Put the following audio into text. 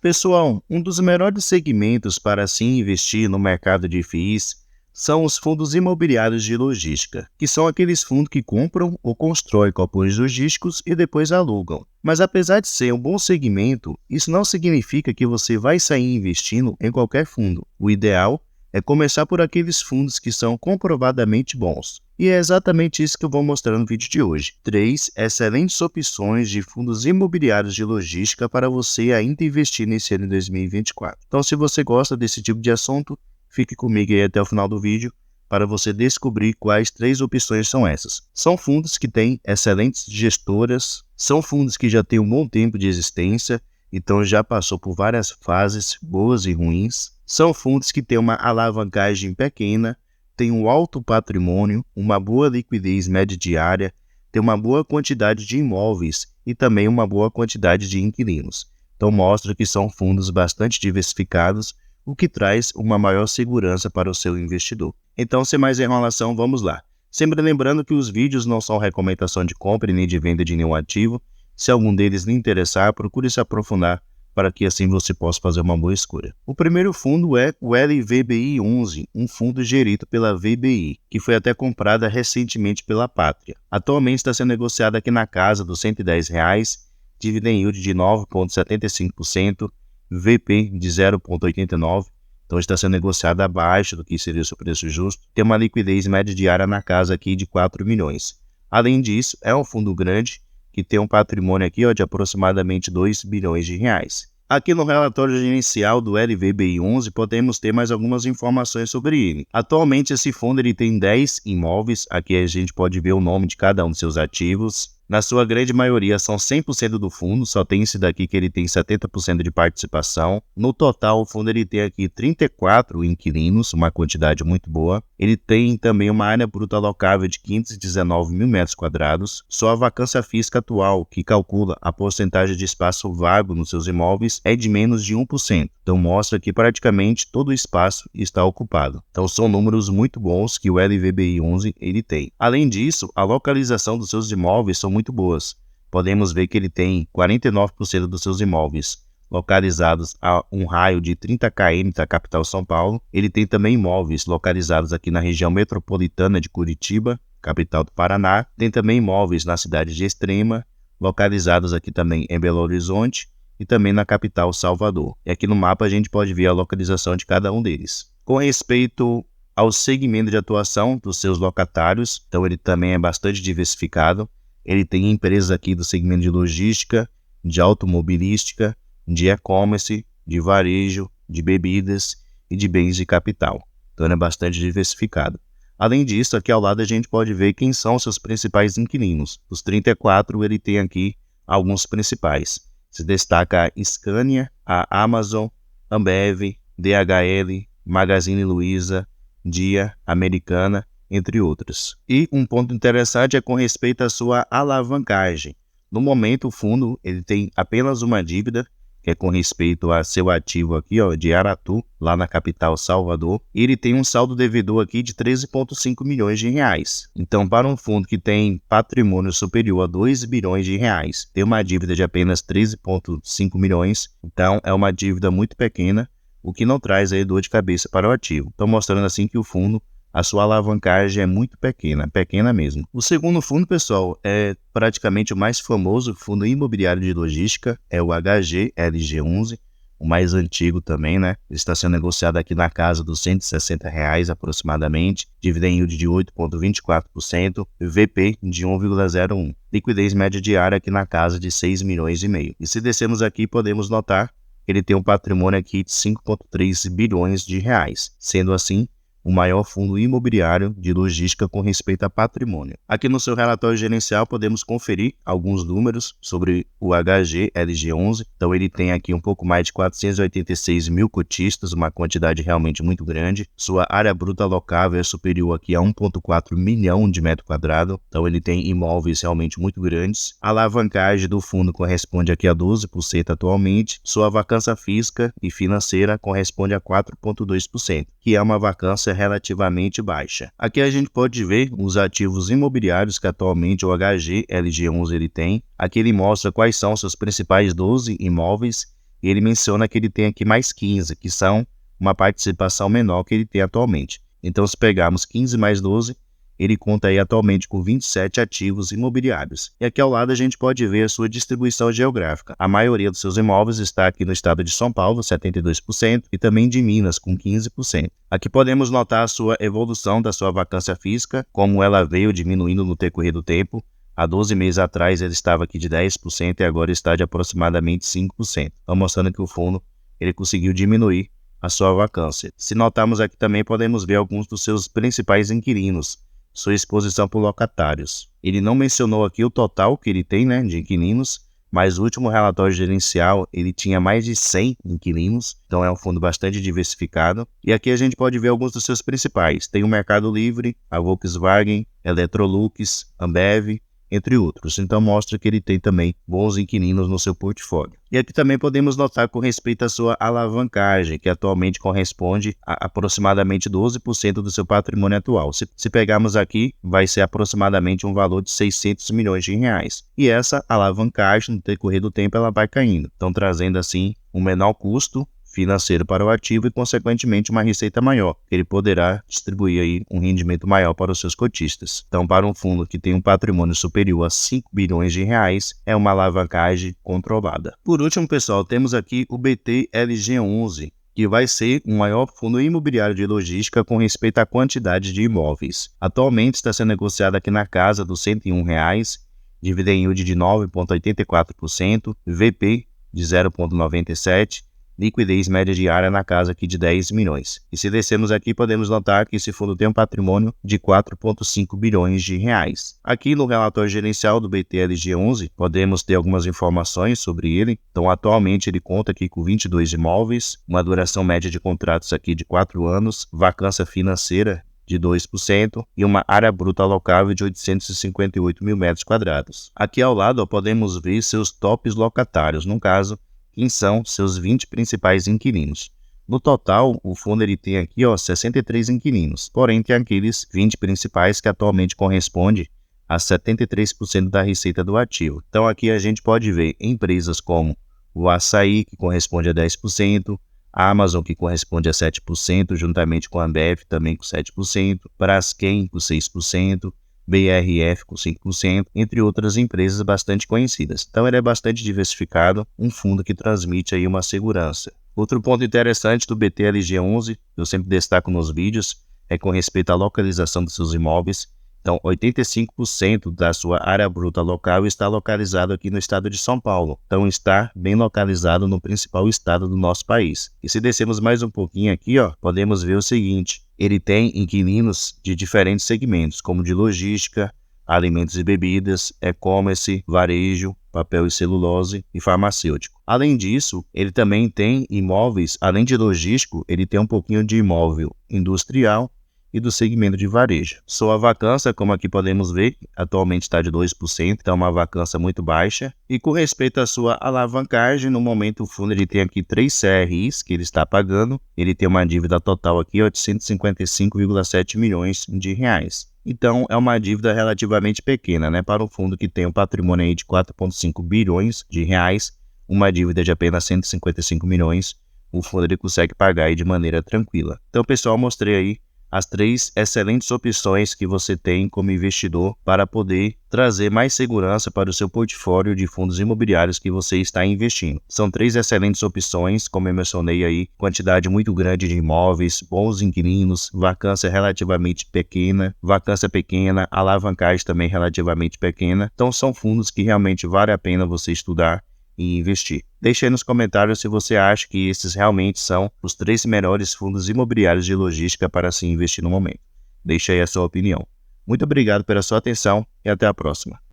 Pessoal, um dos melhores segmentos para se investir no mercado de FIIs são os fundos imobiliários de logística, que são aqueles fundos que compram ou constroem galpões logísticos e depois alugam. Mas apesar de ser um bom segmento, isso não significa que você vai sair investindo em qualquer fundo. O ideal é começar por aqueles fundos que são comprovadamente bons. E é exatamente isso que eu vou mostrar no vídeo de hoje. 3 excelentes opções de fundos imobiliários de logística para você ainda investir nesse ano de 2024. Então, se você gosta desse tipo de assunto, fique comigo aí até o final do vídeo para você descobrir quais 3 opções são essas. São fundos que têm excelentes gestoras, são fundos que já têm um bom tempo de existência, então já passou por várias fases boas e ruins. São fundos que têm uma alavancagem pequena, têm um alto patrimônio, uma boa liquidez média diária, tem uma boa quantidade de imóveis e também uma boa quantidade de inquilinos. Então mostra que são fundos bastante diversificados, o que traz uma maior segurança para o seu investidor. Então, sem mais enrolação, vamos lá. Sempre lembrando que os vídeos não são recomendação de compra nem de venda de nenhum ativo. Se algum deles lhe interessar, procure se aprofundar para que assim você possa fazer uma boa escolha. O primeiro fundo é o LVBI11, um fundo gerido pela VBI, que foi até comprada recentemente pela Pátria. Atualmente está sendo negociado aqui na casa dos R$ 110, dividend yield de 9,75%, VP de 0,89%, então está sendo negociado abaixo do que seria o seu preço justo, tem uma liquidez média diária na casa aqui de 4 milhões. Além disso, é um fundo grande, que tem um patrimônio aqui de aproximadamente 2 bilhões de reais. Aqui no relatório gerencial do LVBI11 podemos ter mais algumas informações sobre ele. Atualmente esse fundo tem 10 imóveis, aqui a gente pode ver o nome de cada um dos seus ativos. Na sua grande maioria são 100% do fundo, só tem esse daqui que ele tem 70% de participação. No total o fundo tem aqui 34 inquilinos, uma quantidade muito boa. Ele tem também uma área bruta alocável de 519 mil metros quadrados. Sua vacância física atual, que calcula a porcentagem de espaço vago nos seus imóveis, é de menos de 1%. Então mostra que praticamente todo o espaço está ocupado. Então são números muito bons que o LVBI11 tem. Além disso, a localização dos seus imóveis são muito boas. Podemos ver que ele tem 49% dos seus imóveis localizados a um raio de 30 km da capital São Paulo. Ele tem também imóveis localizados aqui na região metropolitana de Curitiba, capital do Paraná. Tem também imóveis na cidade de Extrema, localizados aqui também em Belo Horizonte e também na capital Salvador. E aqui no mapa a gente pode ver a localização de cada um deles. Com respeito ao segmento de atuação dos seus locatários, então ele também é bastante diversificado. Ele tem empresas aqui do segmento de logística, de automobilística, de e-commerce, de varejo, de bebidas e de bens de capital. Então ele é bastante diversificado. Além disso, aqui ao lado a gente pode ver quem são seus principais inquilinos. Dos 34, ele tem aqui alguns principais. Se destaca a Scania, a Amazon, Ambev, DHL, Magazine Luiza, Dia, Americana, entre outros. E um ponto interessante é com respeito à sua alavancagem. No momento, o fundo tem apenas uma dívida, que é com respeito a seu ativo aqui, de Aratu, lá na capital Salvador. E ele tem um saldo devedor aqui de 13,5 milhões de reais. Então, para um fundo que tem patrimônio superior a 2 bilhões de reais, tem uma dívida de apenas 13,5 milhões, então é uma dívida muito pequena, o que não traz aí dor de cabeça para o ativo. Então, mostrando assim que o fundo, a sua alavancagem é muito pequena, pequena mesmo. O segundo fundo, pessoal, é praticamente o mais famoso fundo imobiliário de logística, é o HGLG11, o mais antigo também, né? Ele está sendo negociado aqui na casa dos R$ 160 aproximadamente, dividend yield de 8,24%, VP de 1,01%, liquidez média diária aqui na casa de 6 milhões e meio. E se descermos aqui, podemos notar que ele tem um patrimônio aqui de 5,3 bilhões de reais, sendo assim o maior fundo imobiliário de logística com respeito a patrimônio. Aqui no seu relatório gerencial podemos conferir alguns números sobre o HGLG11. Então ele tem aqui um pouco mais de 486 mil cotistas, uma quantidade realmente muito grande. Sua área bruta alocável é superior aqui a 1,4 milhão de metro quadrado. Então ele tem imóveis realmente muito grandes. A alavancagem do fundo corresponde aqui a 12% atualmente. Sua vacância física e financeira corresponde a 4,2%, que é uma vacância relativamente baixa. Aqui a gente pode ver os ativos imobiliários que atualmente o HGLG11 tem. Aqui ele mostra quais são seus principais 12 imóveis e ele menciona que ele tem aqui mais 15, que são uma participação menor que ele tem atualmente. Então, se pegarmos 15 mais 12, ele conta aí atualmente com 27 ativos imobiliários. E aqui ao lado a gente pode ver a sua distribuição geográfica. A maioria dos seus imóveis está aqui no estado de São Paulo, 72%, e também de Minas, com 15%. Aqui podemos notar a sua evolução da sua vacância física, como ela veio diminuindo no decorrer do tempo. Há 12 meses atrás ele estava aqui de 10% e agora está de aproximadamente 5%. Então, mostrando que o fundo ele conseguiu diminuir a sua vacância. Se notarmos aqui também, podemos ver alguns dos seus principais inquilinos, sua exposição por locatários. Ele não mencionou aqui o total que ele tem, de inquilinos, mas o último relatório gerencial ele tinha mais de 100 inquilinos, então é um fundo bastante diversificado. E aqui a gente pode ver alguns dos seus principais. Tem o Mercado Livre, a Volkswagen, Electrolux, Ambev, entre outros. Então mostra que ele tem também bons inquilinos no seu portfólio. E aqui também podemos notar com respeito à sua alavancagem, que atualmente corresponde a aproximadamente 12% do seu patrimônio atual. Se pegarmos aqui, vai ser aproximadamente um valor de 600 milhões de reais. E essa alavancagem, no decorrer do tempo, ela vai caindo. Então trazendo assim um menor custo financeiro para o ativo e, consequentemente, uma receita maior. Ele poderá distribuir aí um rendimento maior para os seus cotistas. Então, para um fundo que tem um patrimônio superior a 5 bilhões de reais, é uma alavancagem controlada. Por último, pessoal, temos aqui o BTLG11, que vai ser o maior fundo imobiliário de logística com respeito à quantidade de imóveis. Atualmente está sendo negociado aqui na casa dos R$ 101, dividend yield de 9,84%, VP de 0,97%, liquidez média diária na casa aqui de 10 milhões. E se descermos aqui, podemos notar que esse fundo tem um patrimônio de 4,5 bilhões de reais. Aqui no relatório gerencial do BTLG11, podemos ter algumas informações sobre ele. Então, atualmente ele conta aqui com 22 imóveis, uma duração média de contratos aqui de 4 anos, vacância financeira de 2% e uma área bruta alocável de 858 mil metros quadrados. Aqui ao lado, podemos ver seus tops locatários, no caso, quem são seus 20 principais inquilinos. No total, o fundo ele tem aqui 63 inquilinos, porém tem aqueles 20 principais que atualmente corresponde a 73% da receita do ativo. Então aqui a gente pode ver empresas como o Açaí, que corresponde a 10%, a Amazon, que corresponde a 7%, juntamente com a Ambev, também com 7%, Braskem, com 6%, BRF com 5%, entre outras empresas bastante conhecidas. Então ele é bastante diversificado, um fundo que transmite aí uma segurança. Outro ponto interessante do BTLG11, eu sempre destaco nos vídeos, é com respeito à localização dos seus imóveis. Então 85% da sua área bruta local está localizado aqui no estado de São Paulo. Então está bem localizado no principal estado do nosso país. E se descermos mais um pouquinho aqui, podemos ver o seguinte. Ele tem inquilinos de diferentes segmentos, como de logística, alimentos e bebidas, e-commerce, varejo, papel e celulose e farmacêutico. Além disso, ele também tem imóveis, além de logístico, ele tem um pouquinho de imóvel industrial e do segmento de varejo. Sua vacância, como aqui podemos ver, atualmente está de 2%, então é uma vacância muito baixa. E com respeito à sua alavancagem, no momento o fundo ele tem aqui 3 CRIs que ele está pagando. Ele tem uma dívida total aqui de 155,7 milhões de reais. Então é uma dívida relativamente pequena, para um fundo que tem um patrimônio aí de 4,5 bilhões de reais, uma dívida de apenas 155 milhões, o fundo ele consegue pagar aí de maneira tranquila. Então, pessoal, mostrei aí as 3 excelentes opções que você tem como investidor para poder trazer mais segurança para o seu portfólio de fundos imobiliários que você está investindo. São 3 excelentes opções, como eu mencionei aí, quantidade muito grande de imóveis, bons inquilinos, vacância relativamente pequena, alavancagem também relativamente pequena. Então são fundos que realmente vale a pena você estudar e investir. Deixe aí nos comentários se você acha que esses realmente são os 3 melhores fundos imobiliários de logística para se investir no momento. Deixe aí a sua opinião. Muito obrigado pela sua atenção e até a próxima.